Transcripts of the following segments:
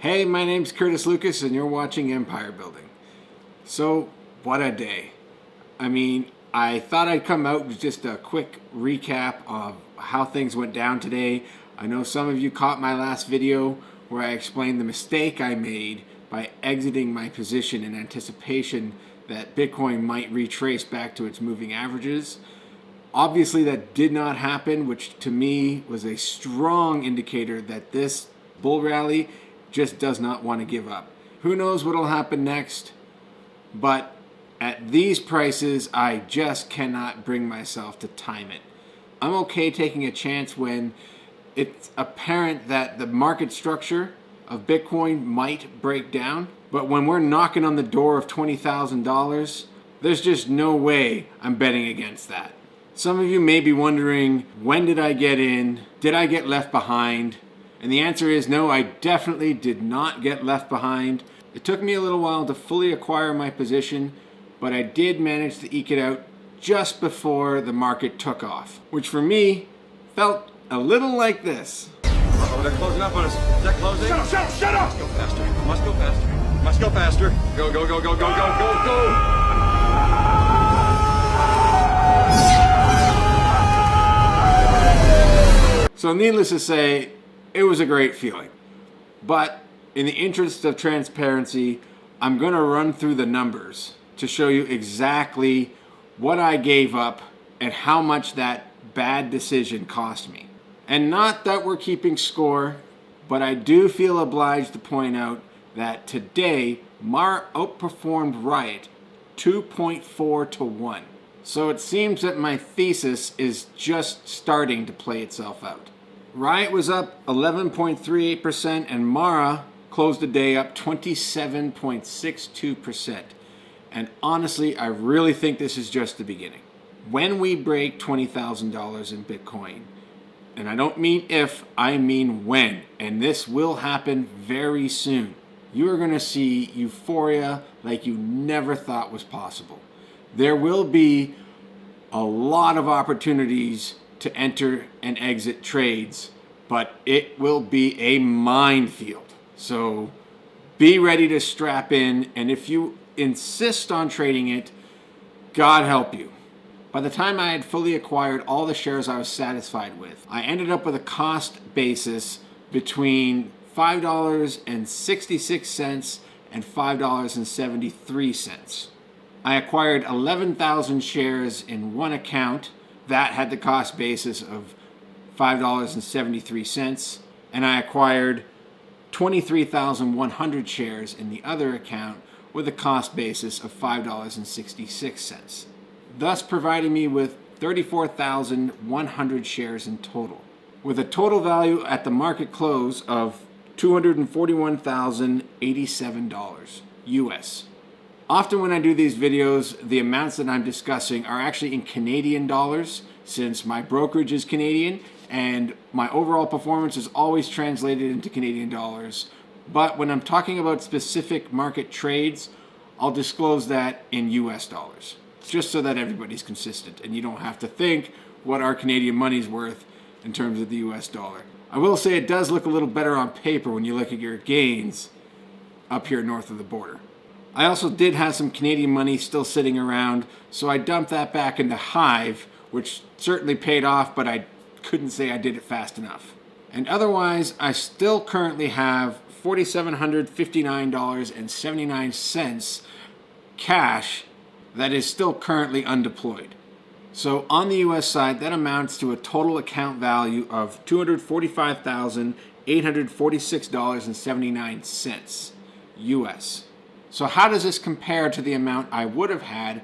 Hey, my name's Curtis Lucas and you're watching Empire Building. So, what a day. I mean, I thought I'd come out with just a quick recap of how things went down today. I know some of you caught my last video where I explained the mistake I made by exiting my position in anticipation that Bitcoin might retrace back to its moving averages. Obviously, that did not happen, which to me was a strong indicator that this bull rally just does not want to give up. Who knows what'll happen next, but at these prices, I just cannot bring myself to time it. I'm okay taking a chance when it's apparent that the market structure of Bitcoin might break down, but when we're knocking on the door of $20,000, there's just no way I'm betting against that. Some of you may be wondering, when did I get in? Did I get left behind? And the answer is no, I definitely did not get left behind. It took me a little while to fully acquire my position, but I did manage to eke it out just before the market took off, which for me felt a little like this. Oh, they're closing up on us. Is that closing? Shut up! Must go faster. Must go faster. Must go faster. Go, go, go, go, go, go, go, go! So needless to say, it was a great feeling. But in the interest of transparency, I'm going to run through the numbers to show you exactly what I gave up and how much that bad decision cost me. And not that we're keeping score, but I do feel obliged to point out that today Mar outperformed Riot 2.4 to 1. So it seems that my thesis is just starting to play itself out. Riot was up 11.38% and Mara closed the day up 27.62%. And honestly, I really think this is just the beginning. When we break $20,000 in Bitcoin, and I don't mean if, I mean when, and this will happen very soon, you are going to see euphoria like you never thought was possible. There will be a lot of opportunities to enter and exit trades, but it will be a minefield. So be ready to strap in, and if you insist on trading it, God help you. By the time I had fully acquired all the shares I was satisfied with, I ended up with a cost basis between $5.66 and $5.73. I acquired 11,000 shares in one account that had the cost basis of $5.73, and I acquired 23,100 shares in the other account with a cost basis of $5.66, thus providing me with 34,100 shares in total, with a total value at the market close of $241,087 US. Often when I do these videos, the amounts that I'm discussing are actually in Canadian dollars, since my brokerage is Canadian and my overall performance is always translated into Canadian dollars. But when I'm talking about specific market trades, I'll disclose that in US dollars, just so that everybody's consistent and you don't have to think what our Canadian money's worth in terms of the US dollar. I will say it does look a little better on paper when you look at your gains up here north of the border. I also did have some Canadian money still sitting around, so I dumped that back into Hive, which certainly paid off, but I couldn't say I did it fast enough. And otherwise, I still currently have $4,759.79 cash that is still currently undeployed. So on the US side, that amounts to a total account value of $245,846.79 US. So how does this compare to the amount I would have had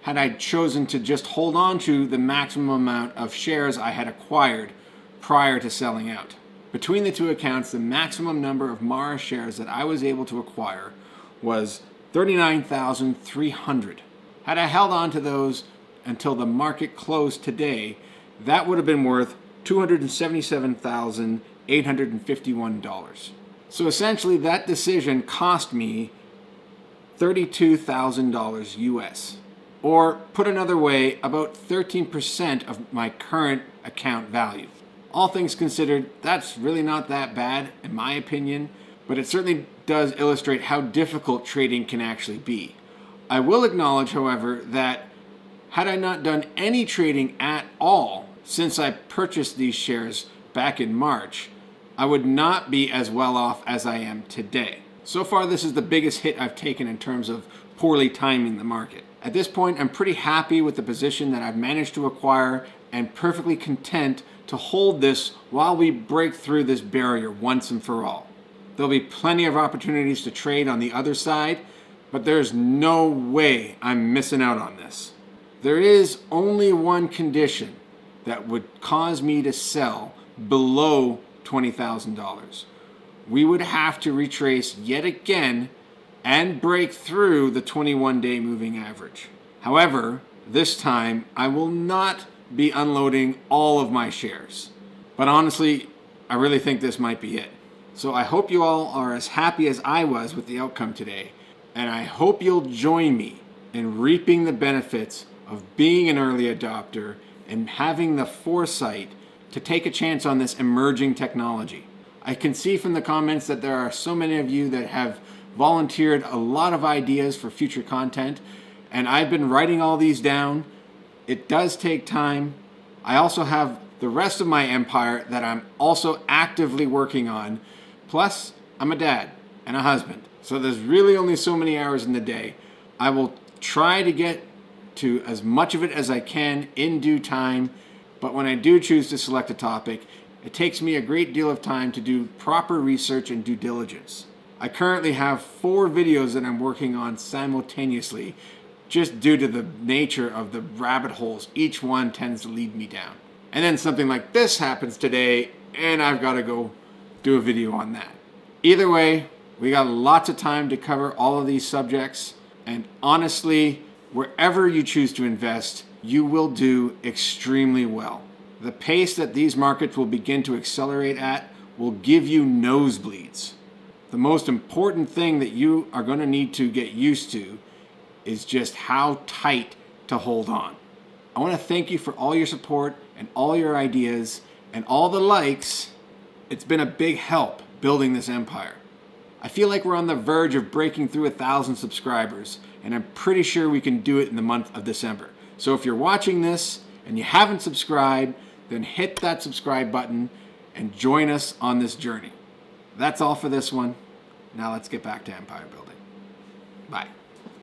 I chosen to just hold on to the maximum amount of shares I had acquired prior to selling out? Between the two accounts, the maximum number of Mara shares that I was able to acquire was 39,300. Had I held on to those until the market closed today, that would have been worth $277,851. So essentially that decision cost me $32,000 US. Or put another way, about 13% of my current account value. All things considered, that's really not that bad, in my opinion, but it certainly does illustrate how difficult trading can actually be. I will acknowledge, however, that had I not done any trading at all since I purchased these shares back in March, I would not be as well off as I am today. So far, this is the biggest hit I've taken in terms of poorly timing the market. At this point, I'm pretty happy with the position that I've managed to acquire and perfectly content to hold this while we break through this barrier once and for all. There'll be plenty of opportunities to trade on the other side, but there's no way I'm missing out on this. There is only one condition that would cause me to sell below $20,000. We would have to retrace yet again and break through the 21-day moving average. However, this time I will not be unloading all of my shares. But honestly, I really think this might be it. So I hope you all are as happy as I was with the outcome today, and I hope you'll join me in reaping the benefits of being an early adopter and having the foresight to take a chance on this emerging technology. I can see from the comments that there are so many of you that have volunteered a lot of ideas for future content, and I've been writing all these down. It does take time. I also have the rest of my empire that I'm also actively working on. Plus, I'm a dad and a husband, so there's really only so many hours in the day. I will try to get to as much of it as I can in due time, but when I do choose to select a topic, it takes me a great deal of time to do proper research and due diligence. I currently have 4 videos that I'm working on simultaneously, just due to the nature of the rabbit holes each one tends to lead me down. And then something like this happens today, and I've got to go do a video on that. Either way, we got lots of time to cover all of these subjects, and honestly, wherever you choose to invest, you will do extremely well. The pace that these markets will begin to accelerate at will give you nosebleeds. The most important thing that you are going to need to get used to is just how tight to hold on. I want to thank you for all your support and all your ideas and all the likes. It's been a big help building this empire. I feel like we're on the verge of breaking through 1,000 subscribers, and I'm pretty sure we can do it in the month of December. So if you're watching this and you haven't subscribed, then hit that subscribe button and join us on this journey. That's all for this one. Now let's get back to empire building. Bye.